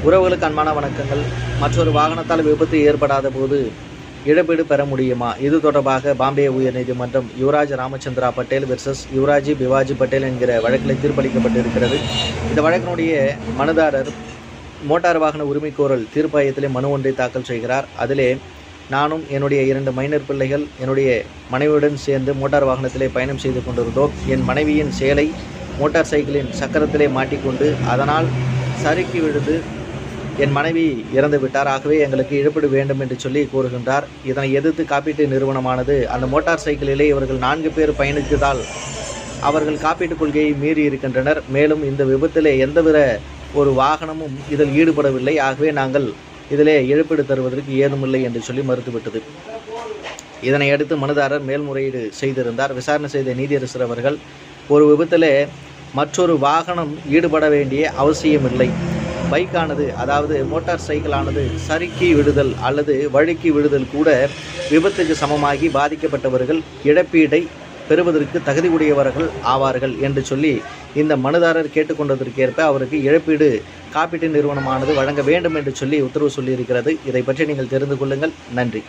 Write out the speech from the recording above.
உறவுகளுக்கு அன்பான வணக்கங்கள். மற்றொரு வாகனத்தால் விபத்து ஏற்படாத போது இழப்பீடு பெற முடியுமா? இது தொடர்பாக பாம்பே உயர்நீதிமன்றம் யுவராஜ் ராமச்சந்திரா பட்டேல் வெர்சஸ் யுவராஜி பிவாஜி பட்டேல் என்கிற வழக்கில் தீர்ப்பளிக்கப்பட்டிருக்கிறது. இந்த வழக்கினுடைய மனுதாரர் மோட்டார் வாகன உரிமைக்கோரல் தீர்ப்பாயத்திலே மனு ஒன்றை தாக்கல் செய்கிறார். அதிலே நானும் என்னுடைய 2 மைனர் பிள்ளைகள் என்னுடைய மனைவியுடன் சேர்ந்து மோட்டார் வாகனத்திலே பயணம் செய்து கொண்டிருந்தோம். என் மனைவியின் சேலை மோட்டார் சைக்கிளின் சக்கரத்திலே மாட்டிக்கொண்டு அதனால் சறுக்கி விழுந்து என் மனைவி இறந்து விட்டார். ஆகவே எங்களுக்கு இழப்பீடு வேண்டும் என்று சொல்லி கூறுகின்றார். இதனை எதிர்த்து காப்பீட்டு நிறுவனமானது அந்த மோட்டார் சைக்கிளிலே இவர்கள் 4 பேர் பயணித்ததால் அவர்கள் காப்பீட்டுக் கொள்கையை மீறி இருக்கின்றனர். மேலும் இந்த விபத்திலே எந்தவித ஒரு வாகனமும் இதில் ஈடுபடவில்லை. ஆகவே நாங்கள் இதிலே இழப்பீடு தருவதற்கு ஏதுமில்லை என்று சொல்லி மறுத்துவிட்டது. இதனை அடுத்து மனுதாரர் மேல்முறையீடு செய்திருந்தார். விசாரணை செய்த நீதியரசர் அவர்கள் ஒரு விபத்திலே மற்றொரு வாகனம் ஈடுபட வேண்டிய அவசியமில்லை. பைக்கானது, அதாவது மோட்டார் சைக்கிளானது சறுக்கி விடுதல் அல்லது வழுக்கி விடுதல் கூட விபத்துக்கு சமமாகி பாதிக்கப்பட்டவர்கள் இழப்பீடை பெறுவதற்கு தகுதி உடையவர்கள் ஆவார்கள் என்று சொல்லி இந்த மனுதாரர் கேட்டுக்கொண்டதற்கேற்ப அவருக்கு இழப்பீடு காப்பீட்டு நிறுவனமானது வழங்க வேண்டும் என்று சொல்லி உத்தரவு சொல்லியிருக்கிறது. இதை பற்றி நீங்கள் தெரிந்து கொள்ளுங்கள். நன்றி.